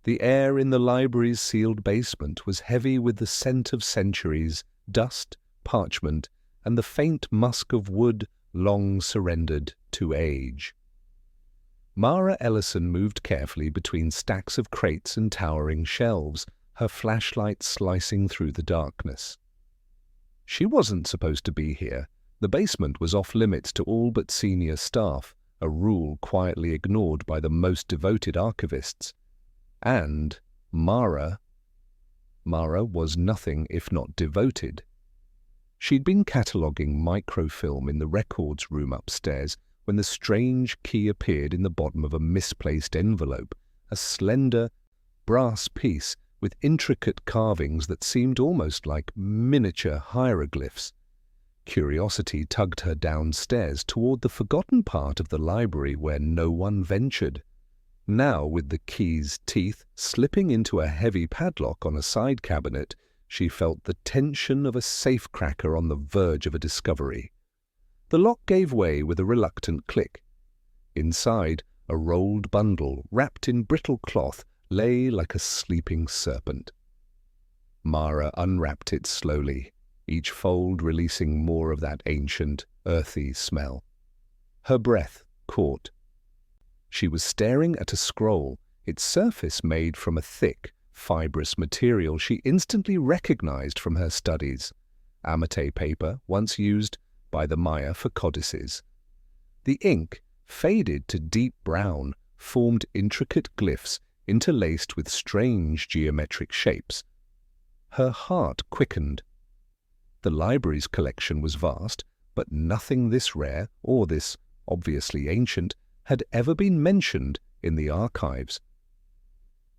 The air in the library's sealed basement was heavy with the scent of centuries, dust, parchment, and the faint musk of wood long surrendered to age. Mara Ellison moved carefully between stacks of crates and towering shelves, her flashlight slicing through the darkness. She wasn't supposed to be here. The basement was off-limits to all but senior staff, a rule quietly ignored by the most devoted archivists. And Mara was nothing if not devoted. She'd been cataloguing microfilm in the records room upstairs when the strange key appeared in the bottom of a misplaced envelope, a slender, brass piece with intricate carvings that seemed almost like miniature hieroglyphs. Curiosity tugged her downstairs toward the forgotten part of the library where no one ventured. Now, with the key's teeth slipping into a heavy padlock on a side cabinet, she felt the tension of a safecracker on the verge of a discovery. The lock gave way with a reluctant click. Inside, a rolled bundle, wrapped in brittle cloth, lay like a sleeping serpent. Mara unwrapped it slowly, each fold releasing more of that ancient, earthy smell. Her breath caught. She was staring at a scroll, its surface made from a thick, fibrous material she instantly recognized from her studies, amate paper once used by the Maya for codices. The ink, faded to deep brown, formed intricate glyphs interlaced with strange geometric shapes. Her heart quickened. The library's collection was vast, but nothing this rare, or this obviously ancient, had ever been mentioned in the archives.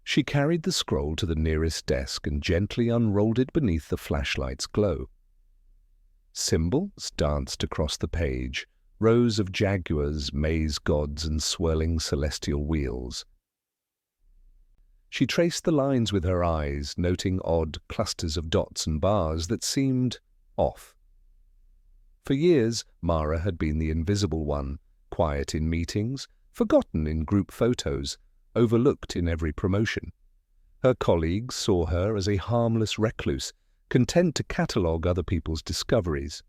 She carried the scroll to the nearest desk and gently unrolled it beneath the flashlight's glow. Symbols danced across the page, rows of jaguars, maze gods, and swirling celestial wheels. She traced the lines with her eyes, noting odd clusters of dots and bars that seemed off. For years, Mara had been the invisible one, quiet in meetings, forgotten in group photos, overlooked in every promotion. Her colleagues saw her as a harmless recluse, content to catalogue other people's discoveries.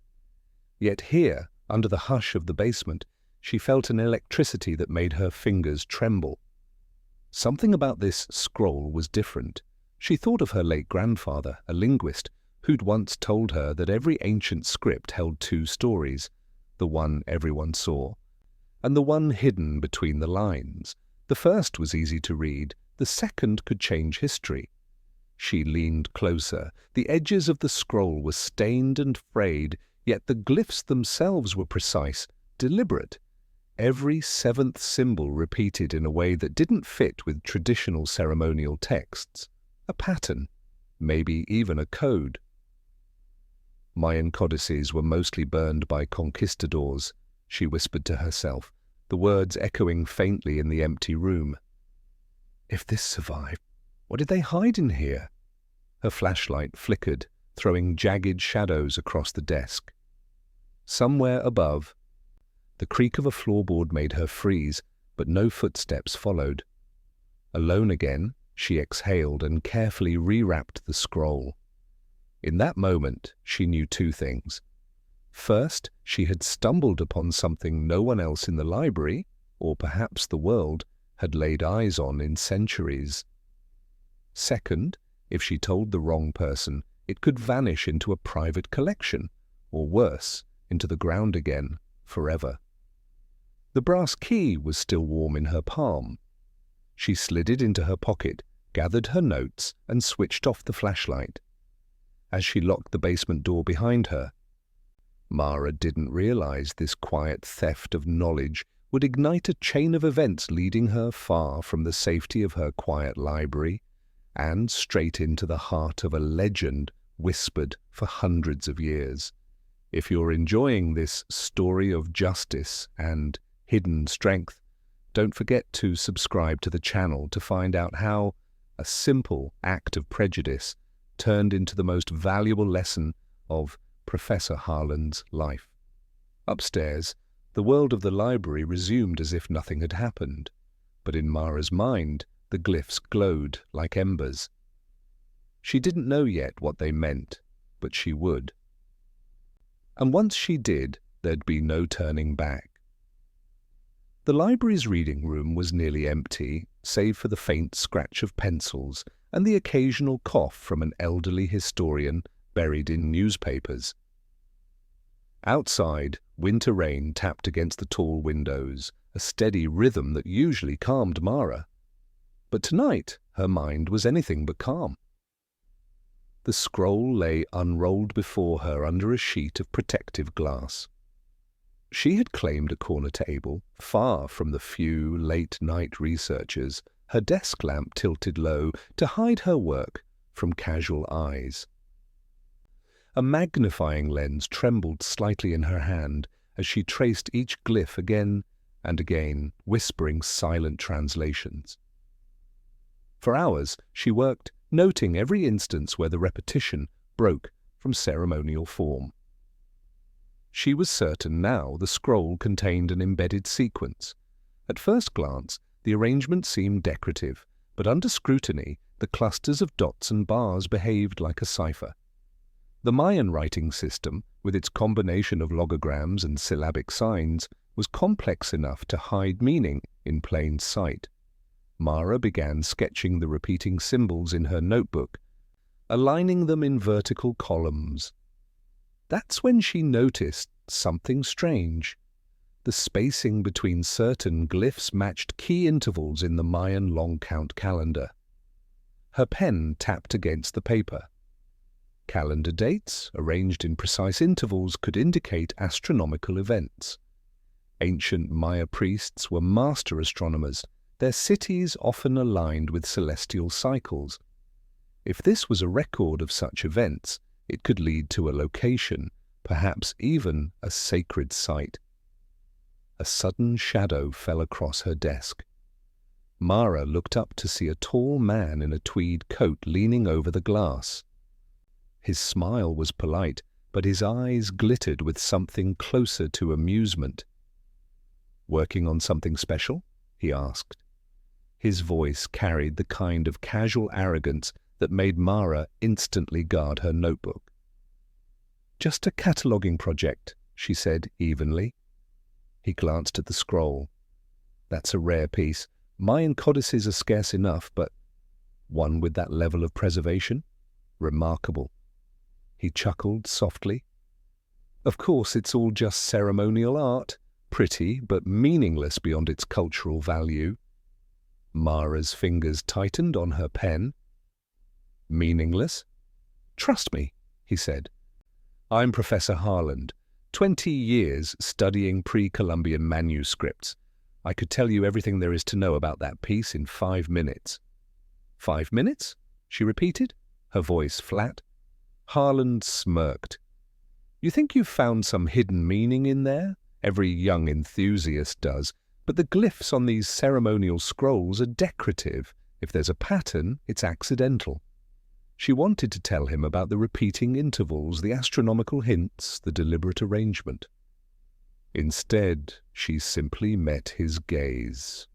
Yet here, under the hush of the basement, she felt an electricity that made her fingers tremble. Something about this scroll was different. She thought of her late grandfather, a linguist, who'd once told her that every ancient script held two stories, the one everyone saw, and the one hidden between the lines. The first was easy to read, the second could change history. She leaned closer. The edges of the scroll were stained and frayed, yet the glyphs themselves were precise, deliberate. Every seventh symbol repeated in a way that didn't fit with traditional ceremonial texts. A pattern, maybe even a code. Mayan codices were mostly burned by conquistadors, she whispered to herself, the words echoing faintly in the empty room. If this survived, what did they hide in here? Her flashlight flickered, throwing jagged shadows across the desk. Somewhere above, the creak of a floorboard made her freeze, but no footsteps followed. Alone again, she exhaled and carefully rewrapped the scroll. In that moment, she knew two things. First, she had stumbled upon something no one else in the library, or perhaps the world, had laid eyes on in centuries. Second, if she told the wrong person, it could vanish into a private collection, or worse, into the ground again, forever. The brass key was still warm in her palm. She slid it into her pocket, gathered her notes, and switched off the flashlight. As she locked the basement door behind her, Mara didn't realize this quiet theft of knowledge would ignite a chain of events leading her far from the safety of her quiet library and straight into the heart of a legend whispered for hundreds of years. If you're enjoying this story of justice and hidden strength, don't forget to subscribe to the channel to find out how a simple act of prejudice turned into the most valuable lesson of Professor Harland's life. Upstairs, the world of the library resumed as if nothing had happened, but in Mara's mind, The glyphs glowed like embers. She didn't know yet what they meant, but she would. And once she did, there'd be no turning back. The library's reading room was nearly empty, save for the faint scratch of pencils and the occasional cough from an elderly historian buried in newspapers. Outside, winter rain tapped against the tall windows, a steady rhythm that usually calmed Mara. But tonight her mind was anything but calm. The scroll lay unrolled before her under a sheet of protective glass. She had claimed a corner table, far from the few late-night researchers, her desk lamp tilted low to hide her work from casual eyes. A magnifying lens trembled slightly in her hand as she traced each glyph again and again, whispering silent translations. For hours she worked, noting every instance where the repetition broke from ceremonial form. She was certain now the scroll contained an embedded sequence. At first glance, the arrangement seemed decorative, but under scrutiny, the clusters of dots and bars behaved like a cipher. The Mayan writing system, with its combination of logograms and syllabic signs, was complex enough to hide meaning in plain sight. Mara began sketching the repeating symbols in her notebook, aligning them in vertical columns. That's when she noticed something strange. The spacing between certain glyphs matched key intervals in the Mayan long-count calendar. Her pen tapped against the paper. Calendar dates, arranged in precise intervals, could indicate astronomical events. Ancient Maya priests were master astronomers, their cities often aligned with celestial cycles. If this was a record of such events, it could lead to a location, perhaps even a sacred site. A sudden shadow fell across her desk. Mara looked up to see a tall man in a tweed coat leaning over the glass. His smile was polite, but his eyes glittered with something closer to amusement. "Working on something special?" he asked. His voice carried the kind of casual arrogance that made Mara instantly guard her notebook. "Just a cataloguing project," she said evenly. He glanced at the scroll. "That's a rare piece. Mayan codices are scarce enough, but one with that level of preservation? Remarkable." He chuckled softly. "Of course, it's all just ceremonial art, pretty but meaningless beyond its cultural value." Mara's fingers tightened on her pen. "Meaningless? Trust me," he said. "I'm Professor Harland. 20 years studying pre-Columbian manuscripts. I could tell you everything there is to know about that piece in 5 minutes." "5 minutes?" she repeated, her voice flat. Harland smirked. "You think you've found some hidden meaning in there? Every young enthusiast does. But the glyphs on these ceremonial scrolls are decorative. If there's a pattern, it's accidental." She wanted to tell him about the repeating intervals, the astronomical hints, the deliberate arrangement. Instead, she simply met his gaze.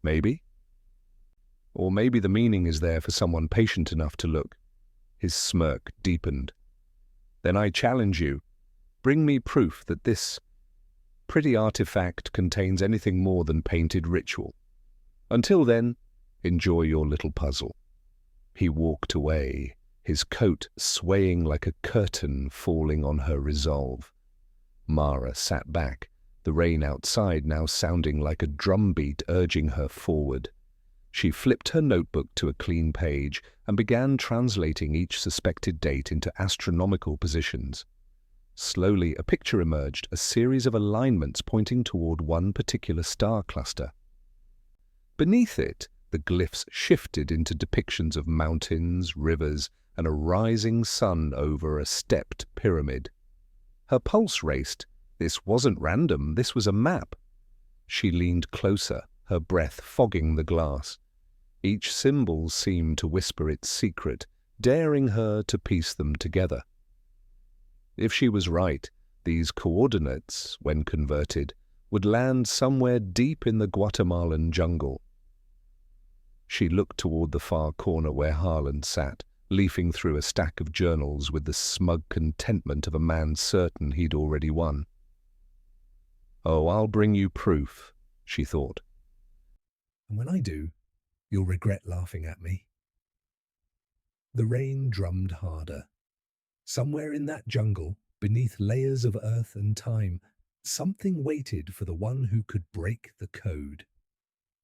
Maybe. Or maybe the meaning is there for someone patient enough to look. His smirk deepened. "Then I challenge you. Bring me proof that this pretty artifact contains anything more than painted ritual. Until then, enjoy your little puzzle." He walked away, his coat swaying like a curtain falling on her resolve. Mara sat back, the rain outside now sounding like a drumbeat urging her forward. She flipped her notebook to a clean page and began translating each suspected date into astronomical positions. Slowly, a picture emerged, a series of alignments pointing toward one particular star cluster. Beneath it, the glyphs shifted into depictions of mountains, rivers, and a rising sun over a stepped pyramid. Her pulse raced. This wasn't random, this was a map. She leaned closer, her breath fogging the glass. Each symbol seemed to whisper its secret, daring her to piece them together. If she was right, these coordinates, when converted, would land somewhere deep in the Guatemalan jungle. She looked toward the far corner where Harland sat, leafing through a stack of journals with the smug contentment of a man certain he'd already won. "Oh, I'll bring you proof," she thought. "And when I do, you'll regret laughing at me." The rain drummed harder. Somewhere in that jungle, beneath layers of earth and time, something waited for the one who could break the code.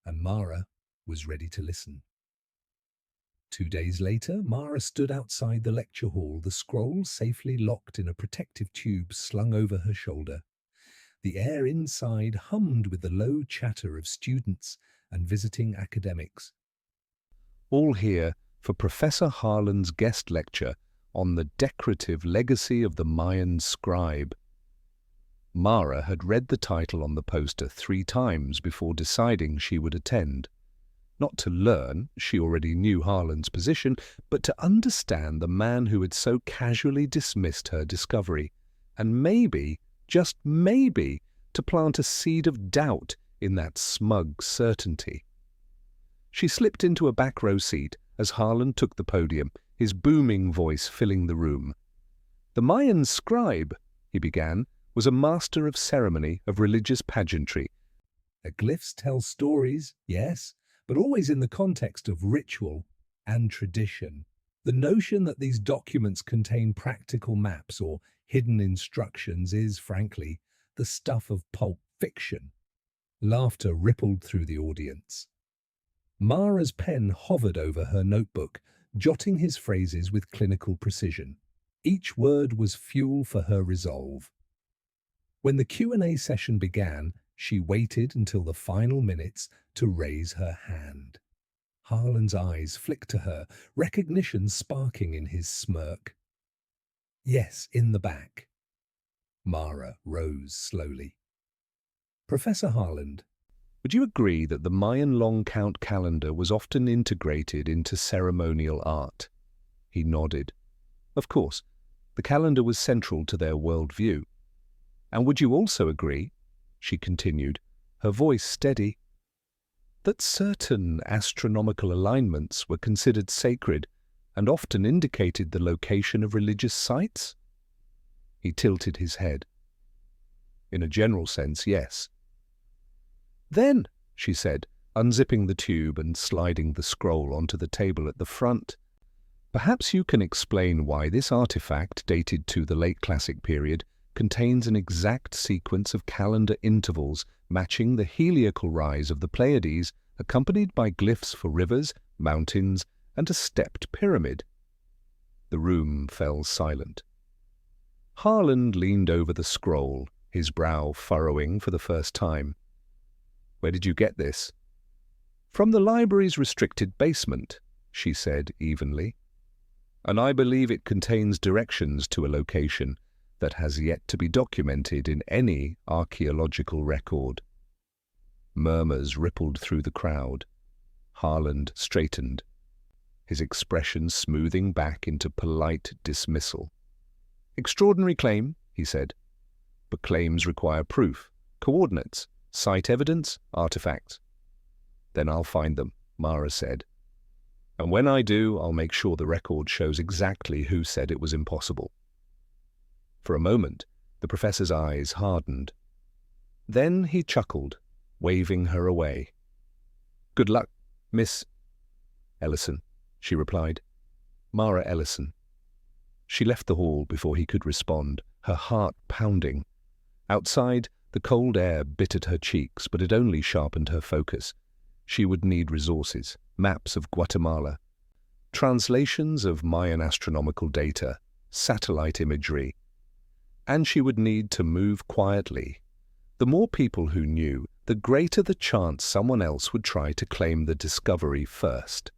And Mara was ready to listen. 2 days later, Mara stood outside the lecture hall, the scroll safely locked in a protective tube slung over her shoulder. The air inside hummed with the low chatter of students and visiting academics. All here for Professor Harland's guest lecture on the decorative legacy of the Mayan scribe. Mara had read the title on the poster 3 times before deciding she would attend. Not to learn, she already knew Harland's position, but to understand the man who had so casually dismissed her discovery, and maybe, just maybe, to plant a seed of doubt in that smug certainty. She slipped into a back row seat as Harland took the podium, his booming voice filling the room. "The Mayan scribe," he began, "was a master of ceremony, of religious pageantry. The glyphs tell stories, yes, but always in the context of ritual and tradition. The notion that these documents contain practical maps or hidden instructions is, frankly, the stuff of pulp fiction." Laughter rippled through the audience. Mara's pen hovered over her notebook, jotting his phrases with clinical precision. Each word was fuel for her resolve. When the Q&A session began, she waited until the final minutes to raise her hand. Harland's eyes flicked to her, recognition sparking in his smirk. "Yes, in the back." Mara rose slowly. "Professor Harland, would you agree that the Mayan long count calendar was often integrated into ceremonial art?" He nodded. "Of course, the calendar was central to their worldview. And would you also agree," she continued, her voice steady, "that certain astronomical alignments were considered sacred and often indicated the location of religious sites?" He tilted his head. "In a general sense, yes." "Then," she said, unzipping the tube and sliding the scroll onto the table at the front, "perhaps you can explain why this artifact, dated to the late Classic period, contains an exact sequence of calendar intervals matching the heliacal rise of the Pleiades, accompanied by glyphs for rivers, mountains, and a stepped pyramid." The room fell silent. Harland leaned over the scroll, his brow furrowing for the first time. "Where did you get this?" "From the library's restricted basement," she said evenly. "And I believe it contains directions to a location that has yet to be documented in any archaeological record." Murmurs rippled through the crowd. Harland straightened, his expression smoothing back into polite dismissal. "Extraordinary claim," he said. "But claims require proof, coordinates, site evidence, artifacts." "Then I'll find them," Mara said. "And when I do, I'll make sure the record shows exactly who said it was impossible." For a moment, the professor's eyes hardened. Then he chuckled, waving her away. "Good luck, Miss—" "Ellison," she replied. "Mara Ellison." She left the hall before he could respond, her heart pounding. Outside, the cold air bit at her cheeks, but it only sharpened her focus. She would need resources, maps of Guatemala, translations of Mayan astronomical data, satellite imagery, and she would need to move quietly. The more people who knew, the greater the chance someone else would try to claim the discovery first.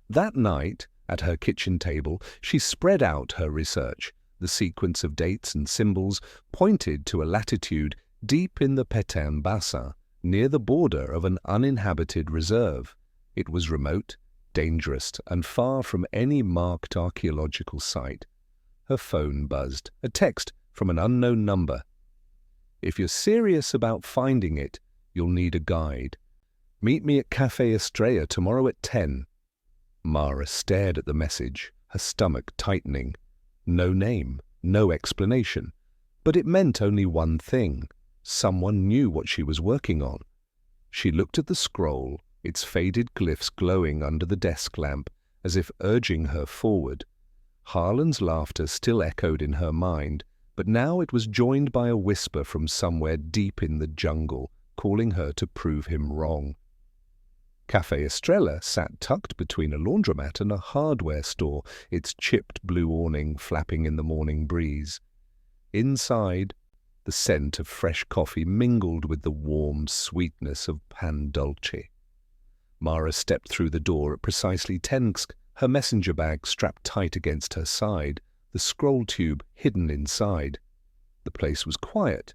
That night, at her kitchen table, she spread out her research. The sequence of dates and symbols pointed to a latitude deep in the Petén Basin, near the border of an uninhabited reserve. It was remote, dangerous, and far from any marked archaeological site. Her phone buzzed, a text from an unknown number. "If you're serious about finding it, you'll need a guide. Meet me at Cafe Estrella tomorrow at 10. Mara stared at the message, her stomach tightening. No name, no explanation. But it meant only one thing. Someone knew what she was working on. She looked at the scroll, its faded glyphs glowing under the desk lamp, as if urging her forward. Harland's laughter still echoed in her mind, but now it was joined by a whisper from somewhere deep in the jungle, calling her to prove him wrong. Cafe Estrella sat tucked between a laundromat and a hardware store, its chipped blue awning flapping in the morning breeze. Inside, the scent of fresh coffee mingled with the warm sweetness of pan dolce. Mara stepped through the door at precisely 10, her messenger bag strapped tight against her side, the scroll tube hidden inside. The place was quiet.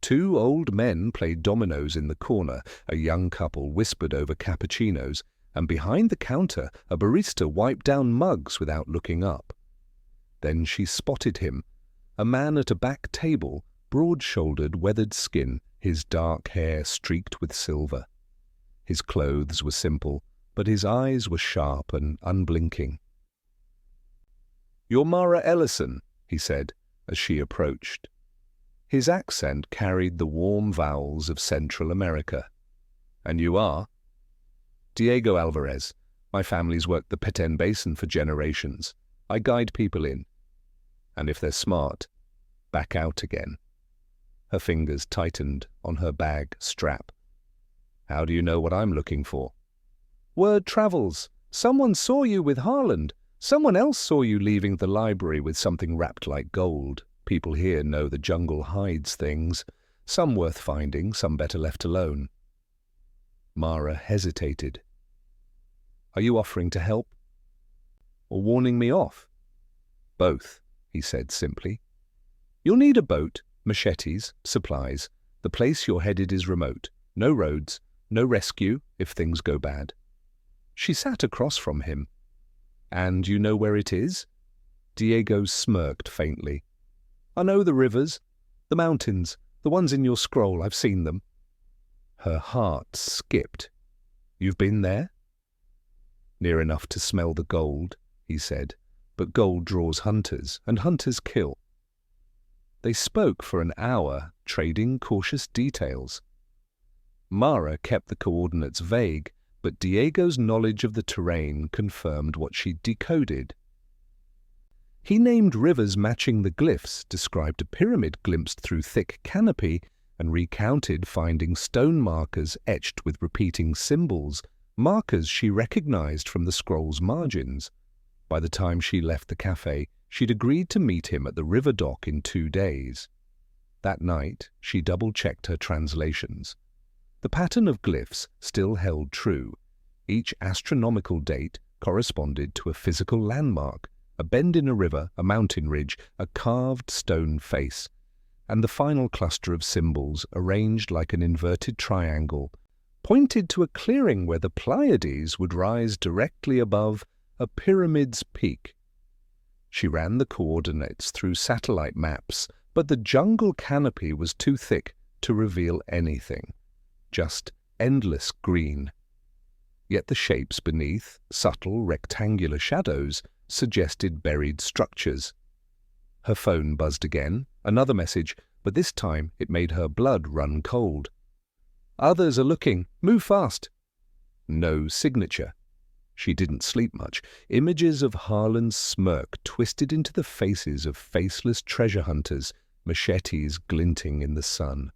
2 old men played dominoes in the corner, a young couple whispered over cappuccinos, and behind the counter a barista wiped down mugs without looking up. Then she spotted him, a man at a back table, broad-shouldered, weathered skin, his dark hair streaked with silver. His clothes were simple, but his eyes were sharp and unblinking. "You're Mara Ellison," he said, as she approached. His accent carried the warm vowels of Central America. "And you are?" "Diego Alvarez. My family's worked the Petén Basin for generations. I guide people in. And if they're smart, back out again." Her fingers tightened on her bag strap. "How do you know what I'm looking for?" "Word travels. Someone saw you with Harland. Someone else saw you leaving the library with something wrapped like gold. People here know the jungle hides things. Some worth finding, some better left alone." Mara hesitated. "Are you offering to help? Or warning me off?" "Both," he said simply. "You'll need a boat, machetes, supplies. The place you're headed is remote. No roads, no rescue if things go bad." She sat across from him. "And you know where it is?" Diego smirked faintly. "I know the rivers, the mountains, the ones in your scroll. I've seen them." Her heart skipped. "You've been there?" "Near enough to smell the gold," he said. "But gold draws hunters, and hunters kill." They spoke for an hour, trading cautious details. Mara kept the coordinates vague, but Diego's knowledge of the terrain confirmed what she decoded. He named rivers matching the glyphs, described a pyramid glimpsed through thick canopy, and recounted finding stone markers etched with repeating symbols, markers she recognized from the scroll's margins. By the time she left the cafe, she'd agreed to meet him at the river dock in 2 days. That night, she double-checked her translations. The pattern of glyphs still held true. Each astronomical date corresponded to a physical landmark, a bend in a river, a mountain ridge, a carved stone face, and the final cluster of symbols, arranged like an inverted triangle, pointed to a clearing where the Pleiades would rise directly above a pyramid's peak. She ran the coordinates through satellite maps, but the jungle canopy was too thick to reveal anything. Just endless green. Yet the shapes beneath, subtle rectangular shadows, suggested buried structures. Her phone buzzed again, another message, but this time it made her blood run cold. "Others are looking. Move fast." No signature. She didn't sleep much. Images of Harland's smirk twisted into the faces of faceless treasure hunters, machetes glinting in the sun.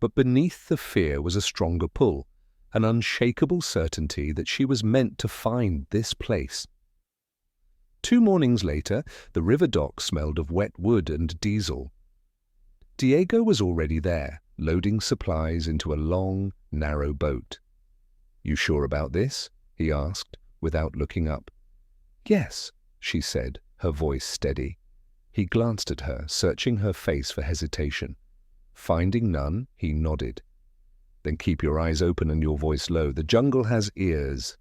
But beneath the fear was a stronger pull, an unshakable certainty that she was meant to find this place. 2 mornings later, the river dock smelled of wet wood and diesel. Diego was already there, loading supplies into a long, narrow boat. "You sure about this?" he asked, without looking up. "Yes," she said, her voice steady. He glanced at her, searching her face for hesitation. Finding none, he nodded. "Then keep your eyes open and your voice low. The jungle has ears."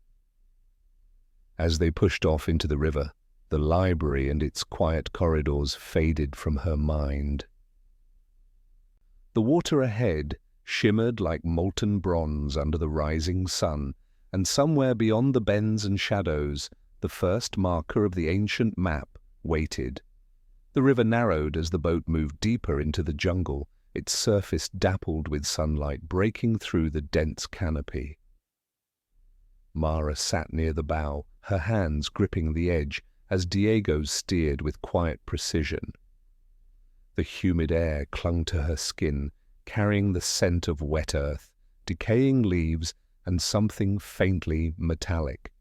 As they pushed off into the river, the library and its quiet corridors faded from her mind. The water ahead, shimmered like molten bronze under the rising sun, and somewhere beyond the bends and shadows, the first marker of the ancient map waited. The river narrowed as the boat moved deeper into the jungle, its surface dappled with sunlight breaking through the dense canopy. Mara sat near the bow, her hands gripping the edge, as Diego steered with quiet precision. The humid air clung to her skin, carrying the scent of wet earth, decaying leaves, and something faintly metallic.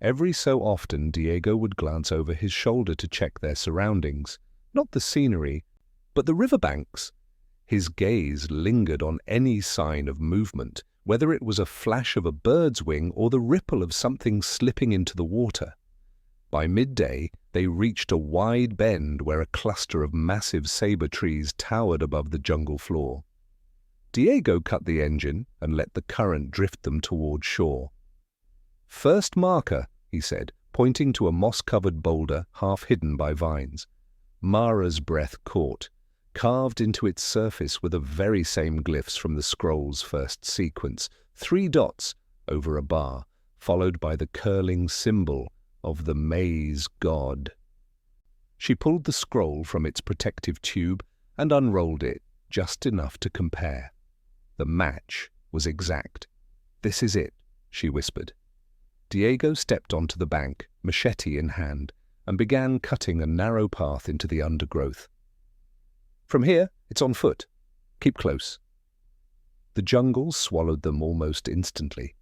Every so often Diego would glance over his shoulder to check their surroundings, not the scenery, but the riverbanks. His gaze lingered on any sign of movement, whether it was a flash of a bird's wing or the ripple of something slipping into the water. By midday, they reached a wide bend where a cluster of massive saber trees towered above the jungle floor. Diego cut the engine and let the current drift them toward shore. "First marker," he said, pointing to a moss-covered boulder half hidden by vines. Mara's breath caught. Carved into its surface were the very same glyphs from the scroll's first sequence, 3 dots over a bar, followed by the curling symbol of the maize god. She pulled the scroll from its protective tube and unrolled it, just enough to compare. The match was exact. "This is it," she whispered. Diego stepped onto the bank, machete in hand, and began cutting a narrow path into the undergrowth. "From here, it's on foot. Keep close." The jungle swallowed them almost instantly.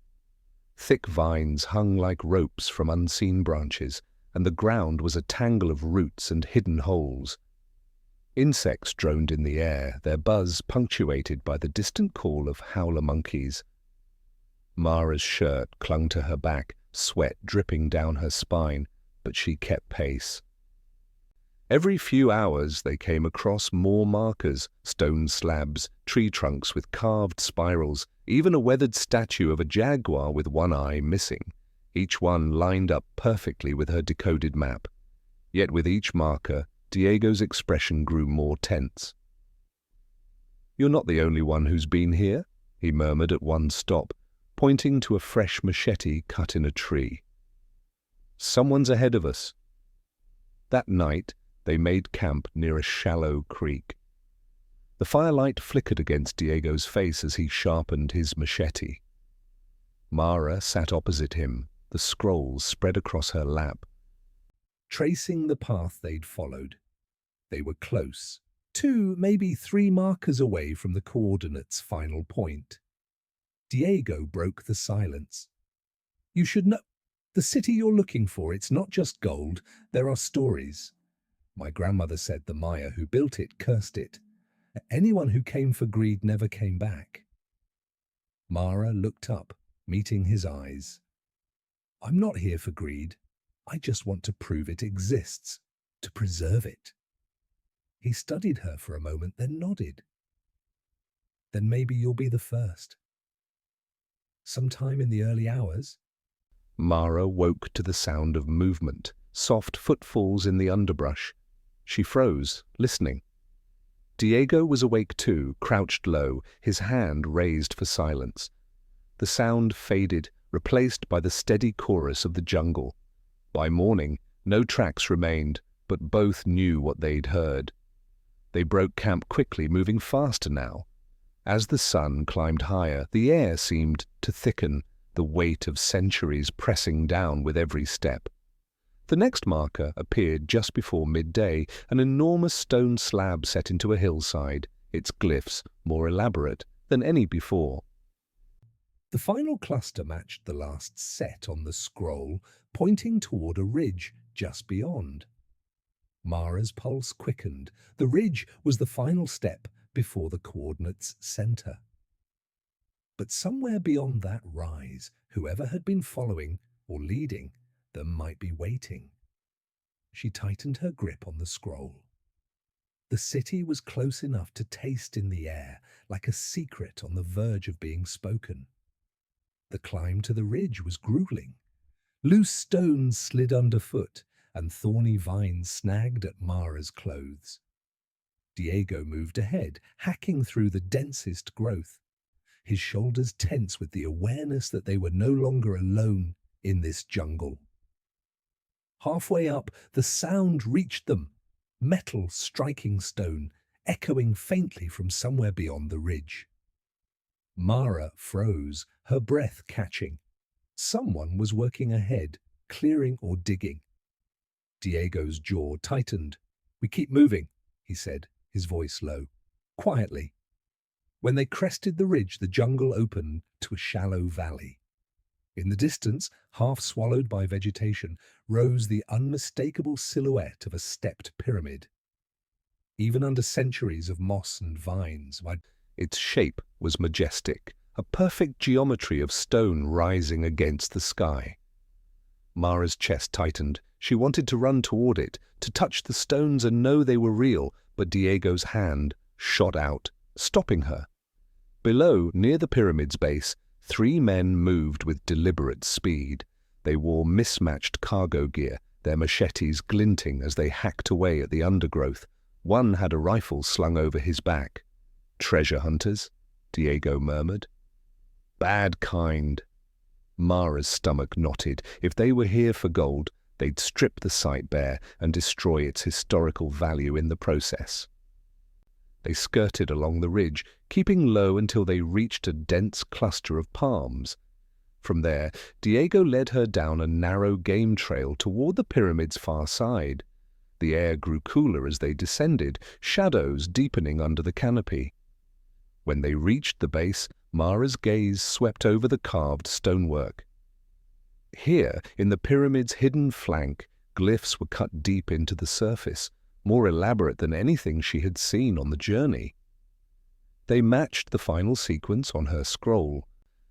Thick vines hung like ropes from unseen branches, and the ground was a tangle of roots and hidden holes. Insects droned in the air, their buzz punctuated by the distant call of howler monkeys. Mara's shirt clung to her back, sweat dripping down her spine, but she kept pace. Every few hours they came across more markers, stone slabs, tree trunks with carved spirals, even a weathered statue of a jaguar with one eye missing, each one lined up perfectly with her decoded map. Yet with each marker, Diego's expression grew more tense. "You're not the only one who's been here," he murmured at one stop, pointing to a fresh machete cut in a tree. "Someone's ahead of us." That night, they made camp near a shallow creek. The firelight flickered against Diego's face as he sharpened his machete. Mara sat opposite him, the scrolls spread across her lap. Tracing the path they'd followed, they were close, 2, maybe 3 markers away from the coordinates' final point. Diego broke the silence. "You should know. The city you're looking for, it's not just gold, there are stories. My grandmother said the Maya who built it cursed it. Anyone who came for greed never came back." Mara looked up, meeting his eyes. "I'm not here for greed. I just want to prove it exists, to preserve it." He studied her for a moment, then nodded. "Then maybe you'll be the first. Sometime in the early hours." Mara woke to the sound of movement, soft footfalls in the underbrush. She froze, listening. Diego was awake too, crouched low, his hand raised for silence. The sound faded, replaced by the steady chorus of the jungle. By morning, no tracks remained, but both knew what they'd heard. They broke camp quickly, moving faster now. As the sun climbed higher, the air seemed to thicken, the weight of centuries pressing down with every step. The next marker appeared just before midday, an enormous stone slab set into a hillside, its glyphs more elaborate than any before. The final cluster matched the last set on the scroll, pointing toward a ridge just beyond. Mara's pulse quickened. The ridge was the final step before the coordinates' center. But somewhere beyond that rise, whoever had been following or leading them might be waiting. She tightened her grip on the scroll. The city was close enough to taste in the air, like a secret on the verge of being spoken. The climb to the ridge was grueling. Loose stones slid underfoot, and thorny vines snagged at Mara's clothes. Diego moved ahead, hacking through the densest growth, his shoulders tense with the awareness that they were no longer alone in this jungle. Halfway up, the sound reached them, metal striking stone, echoing faintly from somewhere beyond the ridge. Mara froze, her breath catching. Someone was working ahead, clearing or digging. Diego's jaw tightened. "We keep moving," he said, his voice low. "Quietly." When they crested the ridge, the jungle opened to a shallow valley. In the distance, half swallowed by vegetation, rose the unmistakable silhouette of a stepped pyramid. Even under centuries of moss and vines, its shape was majestic, a perfect geometry of stone rising against the sky. Mara's chest tightened. She wanted to run toward it, to touch the stones and know they were real, but Diego's hand shot out, stopping her. Below, near the pyramid's base, 3 men moved with deliberate speed. They wore mismatched cargo gear, their machetes glinting as they hacked away at the undergrowth. One had a rifle slung over his back. "Treasure hunters?" Diego murmured. "Bad kind." Mara's stomach knotted. If they were here for gold, they'd strip the site bare and destroy its historical value in the process. They skirted along the ridge, keeping low until they reached a dense cluster of palms. From there, Diego led her down a narrow game trail toward the pyramid's far side. The air grew cooler as they descended, shadows deepening under the canopy. When they reached the base, Mara's gaze swept over the carved stonework. Here, in the pyramid's hidden flank, glyphs were cut deep into the surface, more elaborate than anything she had seen on the journey. They matched the final sequence on her scroll,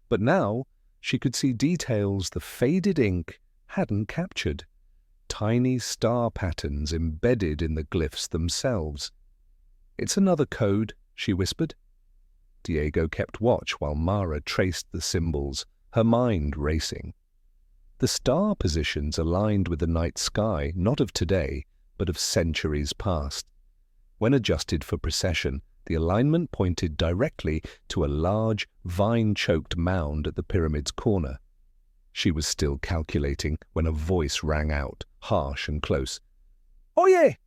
but now she could see details the faded ink hadn't captured. Tiny star patterns embedded in the glyphs themselves. "It's another code," she whispered. Diego kept watch while Mara traced the symbols, her mind racing. The star positions aligned with the night sky, not of today, but of centuries past. When adjusted for precession, the alignment pointed directly to a large, vine-choked mound at the pyramid's corner. She was still calculating when a voice rang out, harsh and close. "Oye!"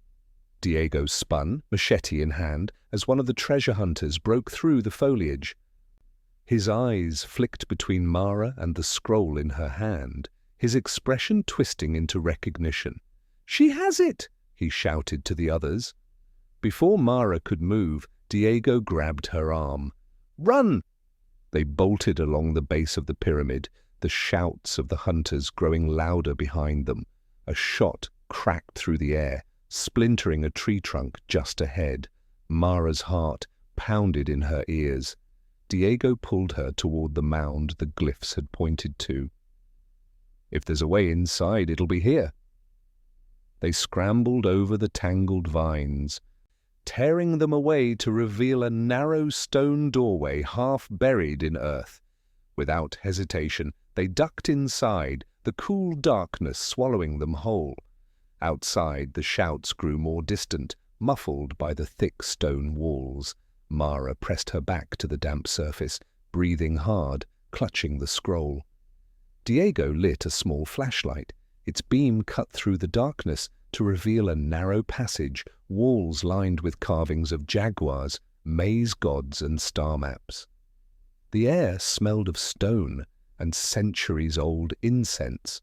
Diego spun, machete in hand, as one of the treasure hunters broke through the foliage. His eyes flicked between Mara and the scroll in her hand, his expression twisting into recognition. "She has it!" he shouted to the others. Before Mara could move, Diego grabbed her arm. "Run!" They bolted along the base of the pyramid, the shouts of the hunters growing louder behind them. A shot cracked through the air, splintering a tree trunk just ahead. Mara's heart pounded in her ears. Diego pulled her toward the mound the glyphs had pointed to. "If there's a way inside, it'll be here." They scrambled over the tangled vines, tearing them away to reveal a narrow stone doorway half buried in earth. Without hesitation, they ducked inside, the cool darkness swallowing them whole. Outside, the shouts grew more distant, muffled by the thick stone walls. Mara pressed her back to the damp surface, breathing hard, clutching the scroll. Diego lit a small flashlight. Its beam cut through the darkness to reveal a narrow passage, walls lined with carvings of jaguars, maize gods and star maps. The air smelled of stone and centuries-old incense.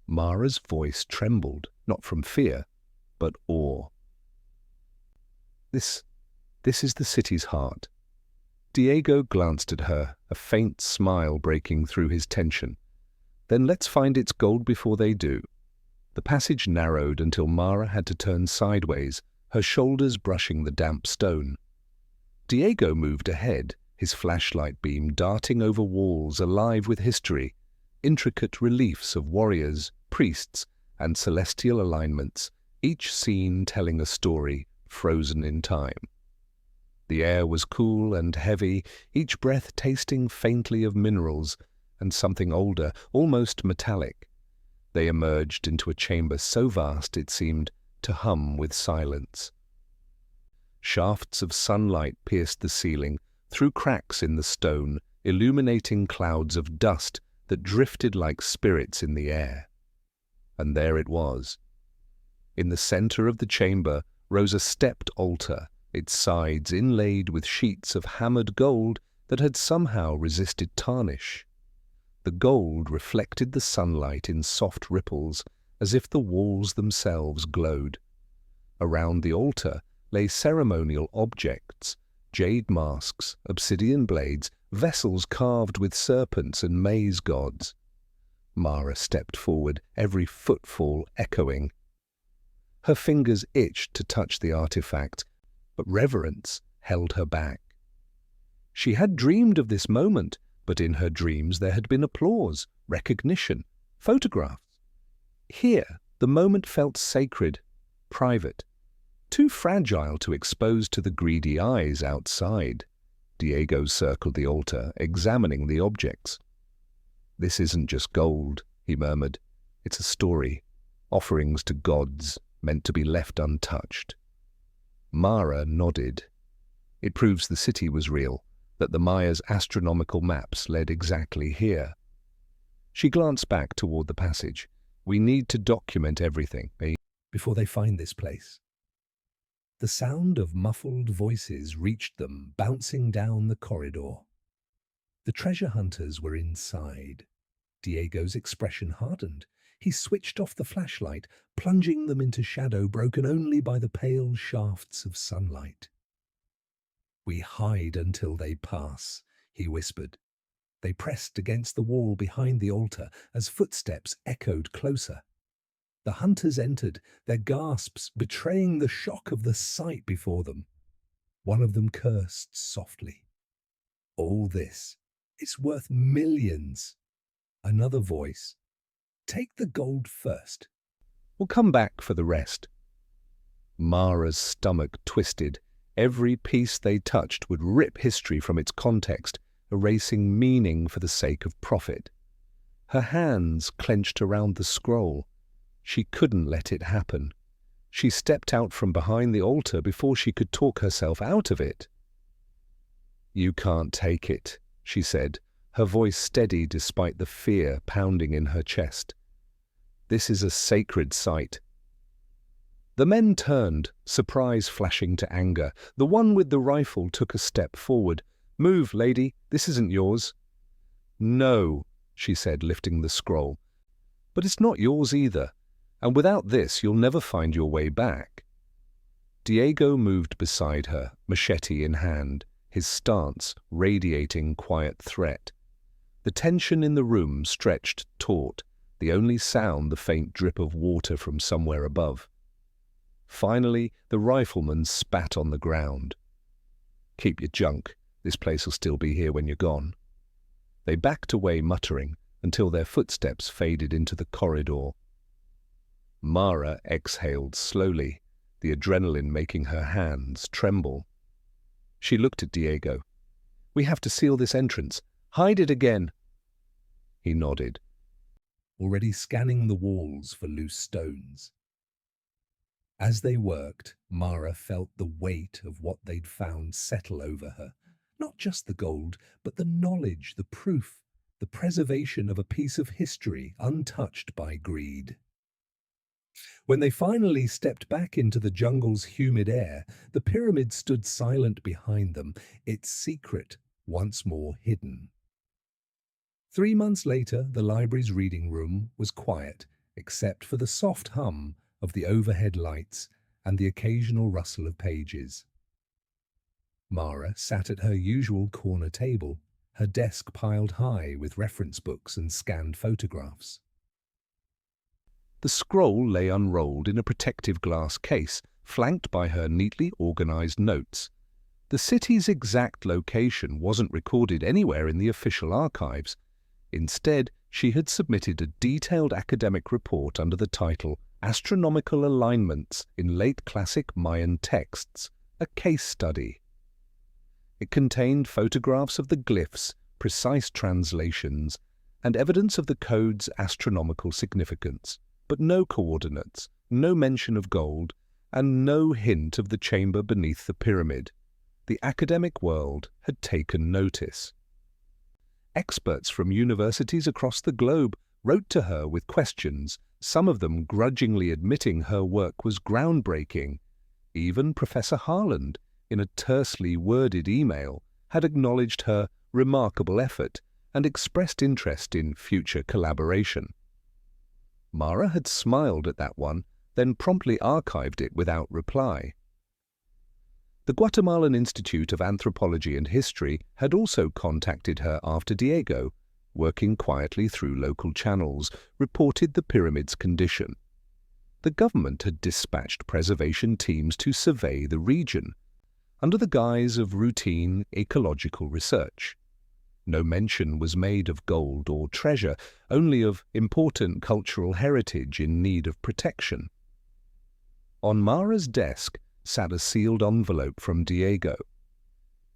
Mara's voice trembled, not from fear, but awe. This is the city's heart." Diego glanced at her, a faint smile breaking through his tension. "Then let's find its gold before they do." The passage narrowed until Mara had to turn sideways, her shoulders brushing the damp stone. Diego moved ahead, his flashlight beam darting over walls alive with history, intricate reliefs of warriors, priests, and celestial alignments, each scene telling a story frozen in time. The air was cool and heavy, each breath tasting faintly of minerals and something older, almost metallic. They emerged into a chamber so vast it seemed to hum with silence. Shafts of sunlight pierced the ceiling, through cracks in the stone, illuminating clouds of dust that drifted like spirits in the air. And there it was. In the center of the chamber rose a stepped altar, its sides inlaid with sheets of hammered gold that had somehow resisted tarnish. The gold reflected the sunlight in soft ripples, as if the walls themselves glowed. Around the altar lay ceremonial objects, jade masks, obsidian blades, vessels carved with serpents and maize gods. Mara stepped forward, every footfall echoing. Her fingers itched to touch the artifact, but reverence held her back. She had dreamed of this moment, but in her dreams there had been applause, recognition, photographs. Here, the moment felt sacred, private, too fragile to expose to the greedy eyes outside. Diego circled the altar, examining the objects. "This isn't just gold," he murmured. "It's a story, offerings to gods, meant to be left untouched." Mara nodded. "It proves the city was real, that the Maya's astronomical maps led exactly here." She glanced back toward the passage. "We need to document everything before they find this place." The sound of muffled voices reached them, bouncing down the corridor. The treasure hunters were inside. Diego's expression hardened. He switched off the flashlight, plunging them into shadow broken only by the pale shafts of sunlight. "We hide until they pass," he whispered. They pressed against the wall behind the altar as footsteps echoed closer. The hunters entered, their gasps betraying the shock of the sight before them. One of them cursed softly. "All this, it's worth millions." Another voice, "Take the gold first. We'll come back for the rest." Mara's stomach twisted. Every piece they touched would rip history from its context, erasing meaning for the sake of profit. Her hands clenched around the scroll. She couldn't let it happen. She stepped out from behind the altar before she could talk herself out of it. "You can't take it," she said, her voice steady despite the fear pounding in her chest. "This is a sacred site." The men turned, surprise flashing to anger. The one with the rifle took a step forward. "Move, lady, this isn't yours." "No," she said, lifting the scroll. "But it's not yours either. And without this, you'll never find your way back." Diego moved beside her, machete in hand, his stance radiating quiet threat. The tension in the room stretched taut, the only sound the faint drip of water from somewhere above. Finally, the rifleman spat on the ground. "Keep your junk. This place will still be here when you're gone." They backed away muttering until their footsteps faded into the corridor. Mara exhaled slowly, the adrenaline making her hands tremble. She looked at Diego. "We have to seal this entrance. Hide it again." He nodded, already scanning the walls for loose stones. As they worked, Mara felt the weight of what they'd found settle over her. Not just the gold, but the knowledge, the proof, the preservation of a piece of history untouched by greed. When they finally stepped back into the jungle's humid air, the pyramid stood silent behind them, its secret once more hidden. 3 months later, the library's reading room was quiet, except for the soft hum of the overhead lights and the occasional rustle of pages. Mara sat at her usual corner table, her desk piled high with reference books and scanned photographs. The scroll lay unrolled in a protective glass case, flanked by her neatly organized notes. The city's exact location wasn't recorded anywhere in the official archives. Instead, she had submitted a detailed academic report under the title Astronomical Alignments in Late Classic Mayan Texts, a case study. It contained photographs of the glyphs, precise translations, and evidence of the code's astronomical significance, but no coordinates, no mention of gold, and no hint of the chamber beneath the pyramid. The academic world had taken notice. Experts from universities across the globe wrote to her with questions, some of them grudgingly admitting her work was groundbreaking. Even Professor Harland, in a tersely worded email, had acknowledged her remarkable effort and expressed interest in future collaboration. Mara had smiled at that one, then promptly archived it without reply. The Guatemalan Institute of Anthropology and History had also contacted her after Diego, working quietly through local channels, reported the pyramid's condition. The government had dispatched preservation teams to survey the region, under the guise of routine ecological research. No mention was made of gold or treasure, only of important cultural heritage in need of protection. On Mara's desk sat a sealed envelope from Diego.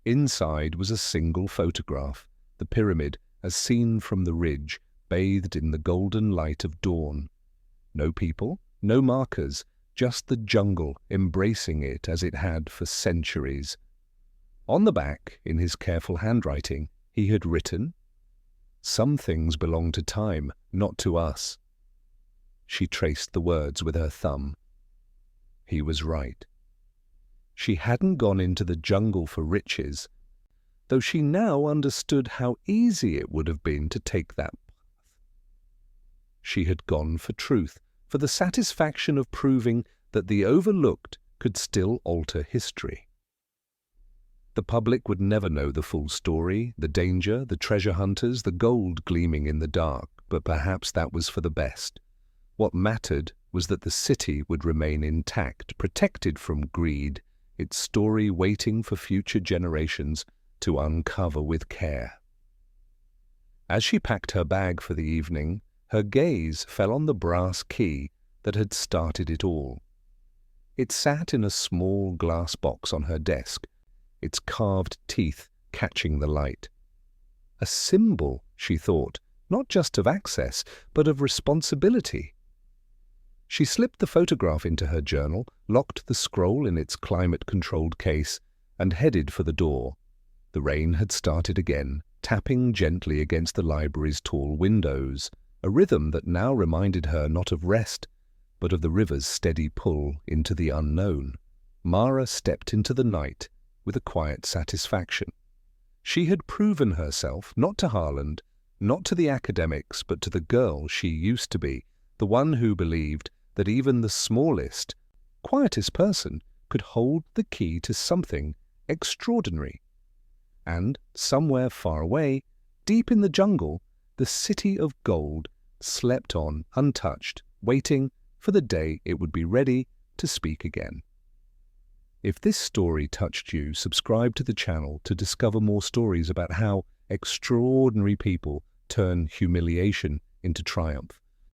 Inside was a single photograph, the pyramid as seen from the ridge, bathed in the golden light of dawn. No people, no markers, just the jungle embracing it as it had for centuries. On the back, in his careful handwriting, he had written, "Some things belong to time, not to us." She traced the words with her thumb. He was right. She hadn't gone into the jungle for riches, though she now understood how easy it would have been to take that path. She had gone for truth, for the satisfaction of proving that the overlooked could still alter history. The public would never know the full story, the danger, the treasure hunters, the gold gleaming in the dark, but perhaps that was for the best. What mattered was that the city would remain intact, protected from greed, its story waiting for future generations to uncover with care. As she packed her bag for the evening, her gaze fell on the brass key that had started it all. It sat in a small glass box on her desk, its carved teeth catching the light. A symbol, she thought, not just of access, but of responsibility. She slipped the photograph into her journal, locked the scroll in its climate-controlled case, and headed for the door. The rain had started again, tapping gently against the library's tall windows, a rhythm that now reminded her not of rest, but of the river's steady pull into the unknown. Mara stepped into the night with a quiet satisfaction. She had proven herself, not to Harland, not to the academics, but to the girl she used to be, the one who believed that even the smallest, quietest person could hold the key to something extraordinary. And somewhere far away, deep in the jungle, the city of gold slept on untouched, waiting for the day it would be ready to speak again. If this story touched you, subscribe to the channel to discover more stories about how extraordinary people turn humiliation into triumph.